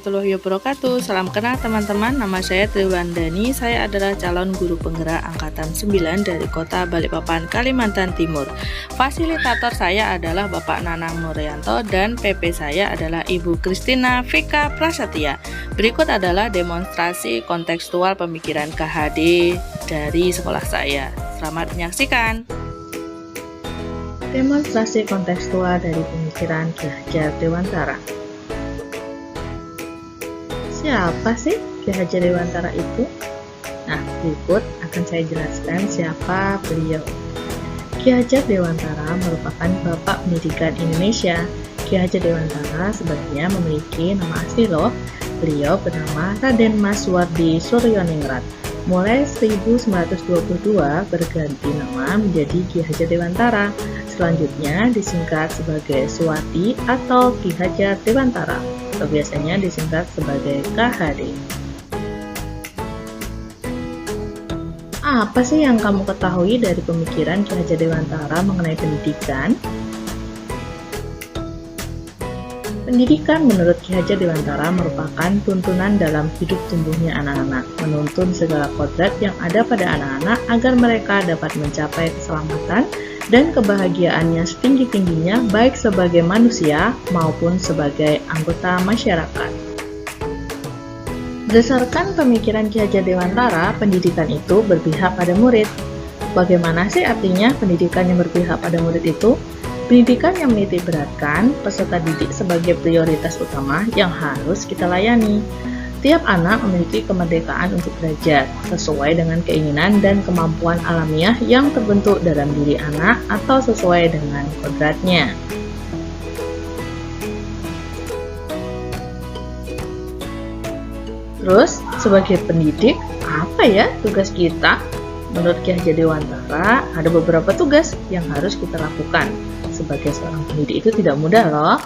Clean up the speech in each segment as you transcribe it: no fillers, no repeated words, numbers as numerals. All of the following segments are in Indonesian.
warahmatullahi wabarakatuh. Salam kenal teman-teman, nama saya Triwulandani. Saya adalah calon guru penggerak angkatan 9 dari kota Balikpapan, Kalimantan Timur. Fasilitator saya adalah Bapak Nanang Nuryanto dan PP saya adalah Ibu Kristina Vika Prasetya. Berikut adalah demonstrasi kontekstual pemikiran KHD dari sekolah saya. Selamat menyaksikan. Demonstrasi kontekstual dari pemikiran Ki Hajar Dewantara. Siapa sih Ki Hajar Dewantara itu? Nah, berikut akan saya jelaskan siapa beliau. Ki Hajar Dewantara merupakan Bapak Pendidikan Indonesia. Ki Hajar Dewantara sebenarnya memiliki nama asli loh. Beliau bernama Raden Mas Wardi Suryoningrat. Mulai 1922 berganti nama menjadi Ki Hajar Dewantara. Selanjutnya disingkat sebagai Suwati atau Ki Hajar Dewantara, atau biasanya disingkat sebagai KHD. Apa sih yang kamu ketahui dari pemikiran Ki Hajar Dewantara mengenai pendidikan? Pendidikan menurut Ki Hajar Dewantara merupakan tuntunan dalam hidup tumbuhnya anak-anak, menuntun segala kodrat yang ada pada anak-anak agar mereka dapat mencapai keselamatan dan kebahagiaannya setinggi-tingginya baik sebagai manusia maupun sebagai anggota masyarakat. Berdasarkan pemikiran Ki Hajar Dewantara, pendidikan itu berpihak pada murid. Bagaimana sih artinya pendidikan yang berpihak pada murid itu? Pendidikan yang menitik beratkan peserta didik sebagai prioritas utama yang harus kita layani. Tiap anak memiliki kemerdekaan untuk belajar sesuai dengan keinginan dan kemampuan alamiah yang terbentuk dalam diri anak atau sesuai dengan kodratnya. Terus, sebagai pendidik, apa ya tugas kita? Menurut Ki Hajar Dewantara, ada beberapa tugas yang harus kita lakukan. Sebagai seorang pendidik itu tidak mudah loh.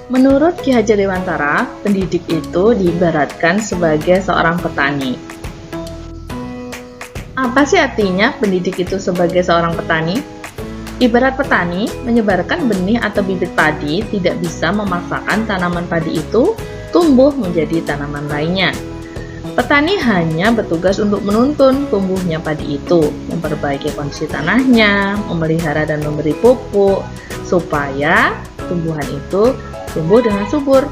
Menurut Ki Hajar Dewantara, pendidik itu diibaratkan sebagai seorang petani. Apa sih artinya pendidik itu sebagai seorang petani? Ibarat petani menyebarkan benih atau bibit padi tidak bisa memaksakan tanaman padi itu tumbuh menjadi tanaman lainnya. Petani hanya bertugas untuk menuntun tumbuhnya padi itu, memperbaiki kondisi tanahnya, memelihara dan memberi pupuk, supaya tumbuhan itu tumbuh dengan subur.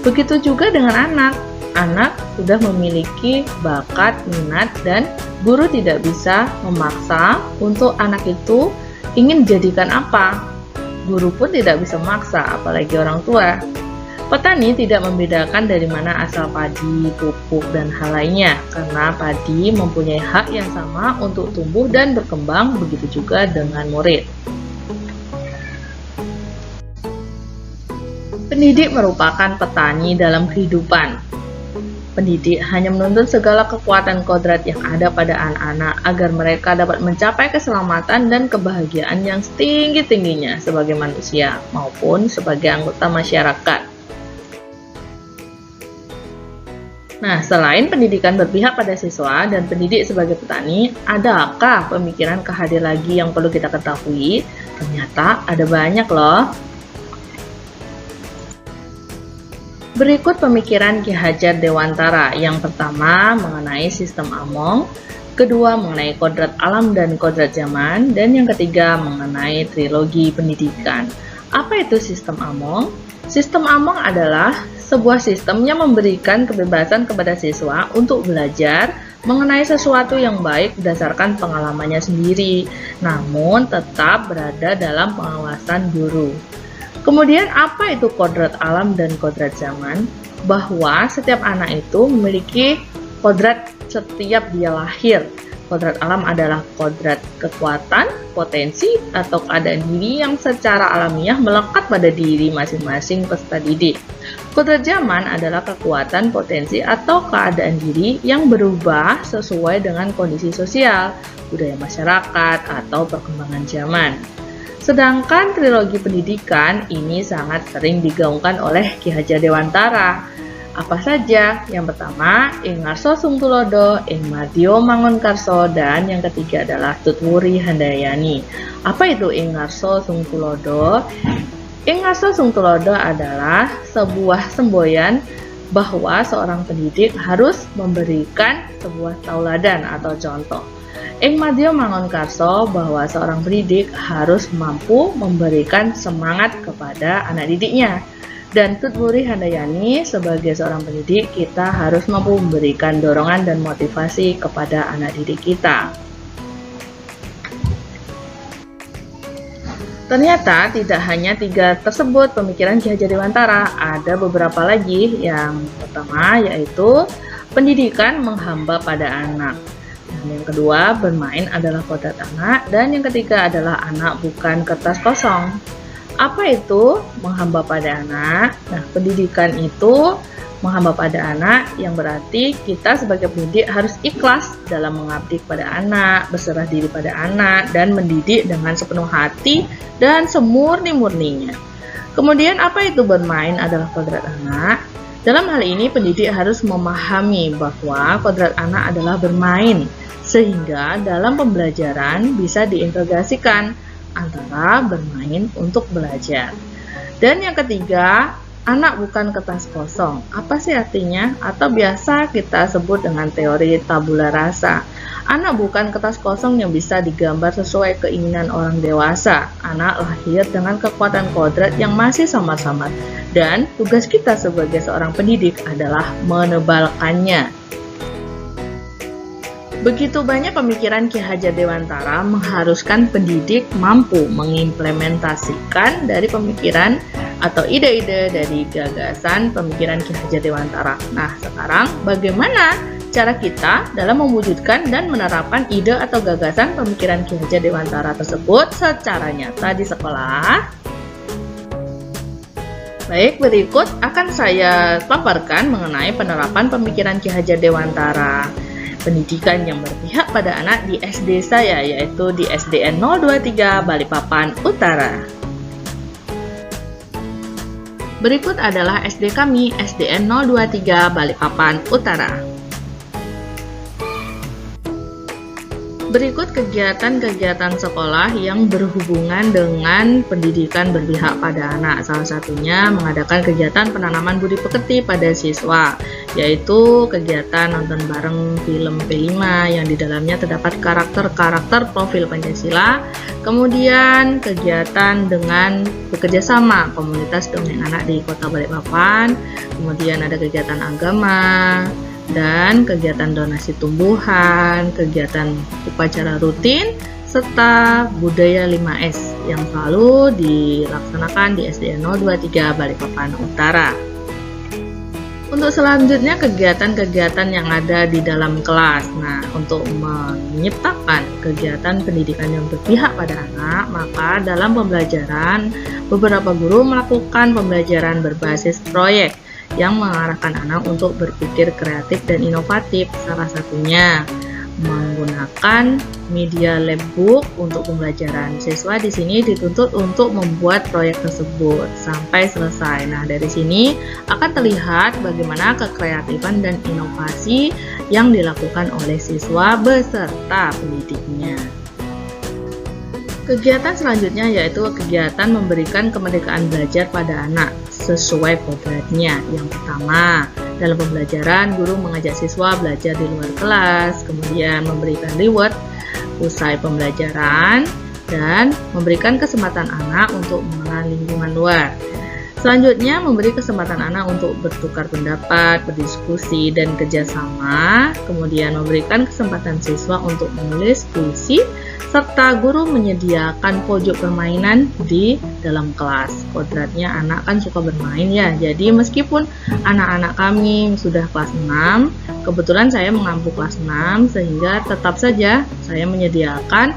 Begitu juga dengan anak. Anak sudah memiliki bakat, minat, dan guru tidak bisa memaksa untuk anak itu ingin dijadikan apa. Guru pun tidak bisa memaksa, apalagi orang tua. Petani tidak membedakan dari mana asal padi, pupuk, dan hal lainnya, karena padi mempunyai hak yang sama untuk tumbuh dan berkembang, begitu juga dengan murid. Pendidik merupakan petani dalam kehidupan. Pendidik hanya menuntun segala kekuatan kodrat yang ada pada anak-anak agar mereka dapat mencapai keselamatan dan kebahagiaan yang setinggi-tingginya sebagai manusia maupun sebagai anggota masyarakat. Nah, selain pendidikan berpihak pada siswa dan pendidik sebagai petani, adakah pemikiran KHD lagi yang perlu kita ketahui? Ternyata ada banyak loh. Berikut pemikiran Ki Hajar Dewantara. Yang pertama mengenai sistem Among, kedua mengenai kodrat alam dan kodrat zaman, dan yang ketiga mengenai trilogi pendidikan. Apa itu sistem Among? Sistem Among adalah sebuah sistem yang memberikan kebebasan kepada siswa untuk belajar mengenai sesuatu yang baik berdasarkan pengalamannya sendiri, namun tetap berada dalam pengawasan guru. Kemudian apa itu kodrat alam dan kodrat zaman? Bahwa setiap anak itu memiliki kodrat setiap dia lahir. Kodrat alam adalah kodrat kekuatan, potensi, atau keadaan diri yang secara alamiah melekat pada diri masing-masing peserta didik. Kodrat zaman adalah kekuatan, potensi, atau keadaan diri yang berubah sesuai dengan kondisi sosial, budaya masyarakat, atau perkembangan zaman. Sedangkan trilogi pendidikan ini sangat sering digaungkan oleh Ki Hajar Dewantara. Apa saja? Yang pertama, Ing Ngarso Sungtulodo, Ing Madyo Mangunkarso, dan yang ketiga adalah Tutwuri Handayani. Apa itu Ing Ngarso Sungtulodo? Ing ngaso sung tulodo adalah sebuah semboyan bahwa seorang pendidik harus memberikan sebuah tauladan atau contoh. Ing madya mangon karso bahwa seorang pendidik harus mampu memberikan semangat kepada anak didiknya. Dan Tutwuri Handayani sebagai seorang pendidik, kita harus mampu memberikan dorongan dan motivasi kepada anak didik kita. Ternyata tidak hanya 3 tersebut pemikiran Ki Hajar Dewantara, ada beberapa lagi. Yang pertama yaitu pendidikan menghamba pada anak. Dan yang kedua, bermain adalah kodrat anak. Dan yang ketiga adalah anak bukan kertas kosong. Apa itu menghamba pada anak? Nah, pendidikan itu menghamba pada anak yang berarti kita sebagai pendidik harus ikhlas dalam mengabdi kepada anak, berserah diri pada anak, dan mendidik dengan sepenuh hati dan semurni-murninya. Kemudian apa itu bermain adalah kodrat anak? Dalam hal ini pendidik harus memahami bahwa kodrat anak adalah bermain, sehingga dalam pembelajaran bisa diintegrasikan antara bermain untuk belajar. Dan yang ketiga, anak bukan kertas kosong. Apa sih artinya? Atau biasa kita sebut dengan teori tabula rasa. Anak bukan kertas kosong yang bisa digambar sesuai keinginan orang dewasa. Anak lahir dengan kekuatan kodrat yang masih samar-samar. Dan tugas kita sebagai seorang pendidik adalah menebalkannya. Begitu banyak pemikiran Ki Hajar Dewantara mengharuskan pendidik mampu mengimplementasikan dari pemikiran atau ide-ide dari gagasan pemikiran Ki Hajar Dewantara. Nah, sekarang bagaimana cara kita dalam mewujudkan dan menerapkan ide atau gagasan pemikiran Ki Hajar Dewantara tersebut secara nyata di sekolah? Baik, berikut akan saya paparkan mengenai penerapan pemikiran Ki Hajar Dewantara. Pendidikan yang berpihak pada anak di SD saya, yaitu di SDN 023 Balikpapan Utara. Berikut adalah SD kami, SDN 023 Balikpapan Utara. Berikut kegiatan-kegiatan sekolah yang berhubungan dengan pendidikan berpihak pada anak. Salah satunya mengadakan kegiatan penanaman budi pekerti pada siswa, yaitu kegiatan nonton bareng film P5 yang di dalamnya terdapat karakter-karakter profil Pancasila. Kemudian kegiatan dengan bekerjasama komunitas dongeng anak di Kota Balikpapan. Kemudian ada kegiatan agama dan kegiatan donasi tumbuhan, kegiatan upacara rutin, serta budaya 5S yang selalu dilaksanakan di SDN 023 Balikpapan Utara. Untuk selanjutnya kegiatan-kegiatan yang ada di dalam kelas. Nah, untuk menyiptakan kegiatan pendidikan yang berpihak pada anak, maka dalam pembelajaran beberapa guru melakukan pembelajaran berbasis proyek yang mengarahkan anak untuk berpikir kreatif dan inovatif. Salah satunya menggunakan media labbook untuk pembelajaran. Siswa di sini dituntut untuk membuat proyek tersebut sampai selesai. Nah, dari sini akan terlihat bagaimana kekreatifan dan inovasi yang dilakukan oleh siswa beserta pendidiknya. Kegiatan selanjutnya yaitu kegiatan memberikan kemerdekaan belajar pada anak sesuai kodratnya. Yang pertama, dalam pembelajaran guru mengajak siswa belajar di luar kelas, kemudian memberikan reward usai pembelajaran, dan memberikan kesempatan anak untuk mengenal lingkungan luar. Selanjutnya, memberi kesempatan anak untuk bertukar pendapat, berdiskusi, dan kerjasama. Kemudian memberikan kesempatan siswa untuk menulis puisi, serta guru menyediakan pojok permainan di dalam kelas. Kodratnya anak kan suka bermain ya, jadi meskipun anak-anak kami sudah kelas 6, kebetulan saya mengampu kelas 6, sehingga tetap saja saya menyediakan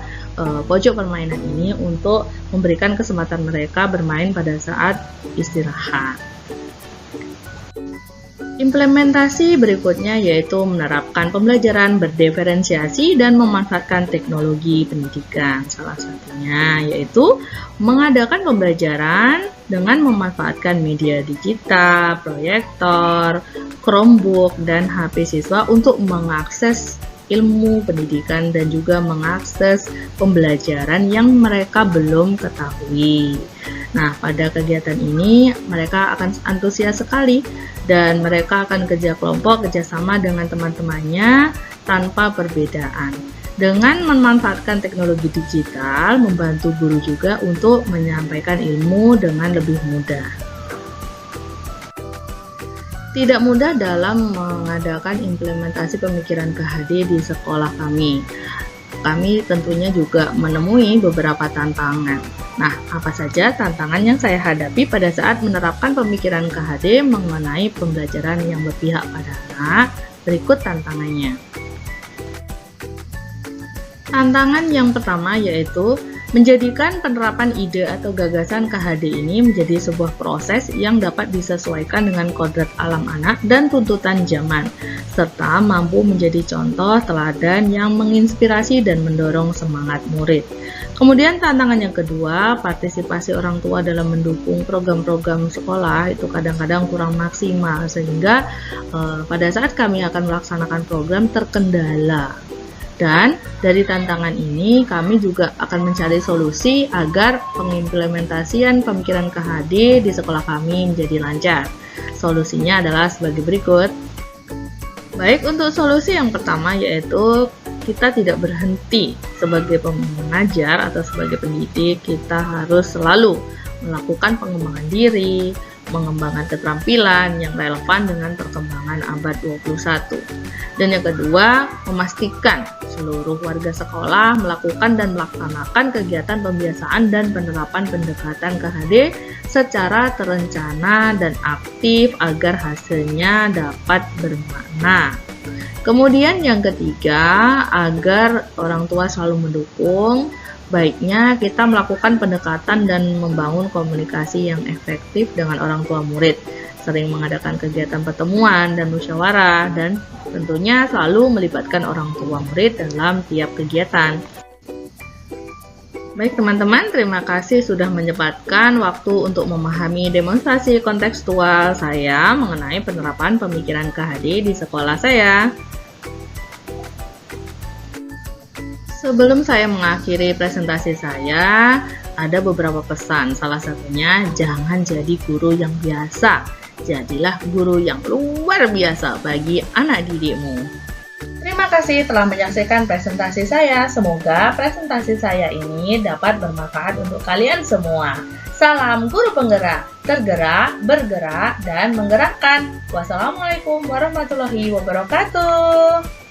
pojok permainan ini untuk memberikan kesempatan mereka bermain pada saat istirahat. Implementasi berikutnya yaitu menerapkan pembelajaran berdiferensiasi dan memanfaatkan teknologi pendidikan. Salah satunya yaitu mengadakan pembelajaran dengan memanfaatkan media digital, proyektor, Chromebook, dan HP siswa untuk mengakses ilmu pendidikan dan juga mengakses pembelajaran yang mereka belum ketahui. Nah, pada kegiatan ini mereka akan antusias sekali dan mereka akan kerja kelompok, kerjasama dengan teman-temannya tanpa perbedaan. Dengan memanfaatkan teknologi digital, membantu guru juga untuk menyampaikan ilmu dengan lebih mudah. Tidak mudah dalam mengadakan implementasi pemikiran KHD di sekolah kami. Kami tentunya juga menemui beberapa tantangan. Nah, apa saja tantangan yang saya hadapi pada saat menerapkan pemikiran KHD mengenai pembelajaran yang berpihak pada anak? Berikut tantangannya. Tantangan yang pertama yaitu menjadikan penerapan ide atau gagasan KHD ini menjadi sebuah proses yang dapat disesuaikan dengan kodrat alam anak dan tuntutan zaman, serta mampu menjadi contoh teladan yang menginspirasi dan mendorong semangat murid. Kemudian tantangan yang kedua, partisipasi orang tua dalam mendukung program-program sekolah itu kadang-kadang kurang maksimal, sehingga pada saat kami akan melaksanakan program terkendala. Dan dari tantangan ini kami juga akan mencari solusi agar pengimplementasian pemikiran KHD di sekolah kami menjadi lancar. Solusinya adalah sebagai berikut. Baik, untuk solusi yang pertama yaitu kita tidak berhenti sebagai pengajar atau sebagai pendidik, kita harus selalu melakukan pengembangan diri, mengembangkan keterampilan yang relevan dengan perkembangan abad 21. Dan yang kedua, memastikan seluruh warga sekolah melakukan dan melaksanakan kegiatan pembiasaan dan penerapan pendekatan KHD secara terencana dan aktif agar hasilnya dapat bermakna. Kemudian yang ketiga, agar orang tua selalu mendukung, baiknya kita melakukan pendekatan dan membangun komunikasi yang efektif dengan orang tua murid, sering mengadakan kegiatan pertemuan dan musyawarah, dan tentunya selalu melibatkan orang tua murid dalam tiap kegiatan. Baik teman-teman, terima kasih sudah menyempatkan waktu untuk memahami demonstrasi kontekstual saya mengenai penerapan pemikiran KHD di sekolah saya. Sebelum saya mengakhiri presentasi saya, ada beberapa pesan. Salah satunya, jangan jadi guru yang biasa. Jadilah guru yang luar biasa bagi anak didikmu. Terima kasih telah menyaksikan presentasi saya. Semoga presentasi saya ini dapat bermanfaat untuk kalian semua. Salam guru penggerak, tergerak, bergerak, dan menggerakkan. Wassalamualaikum warahmatullahi wabarakatuh.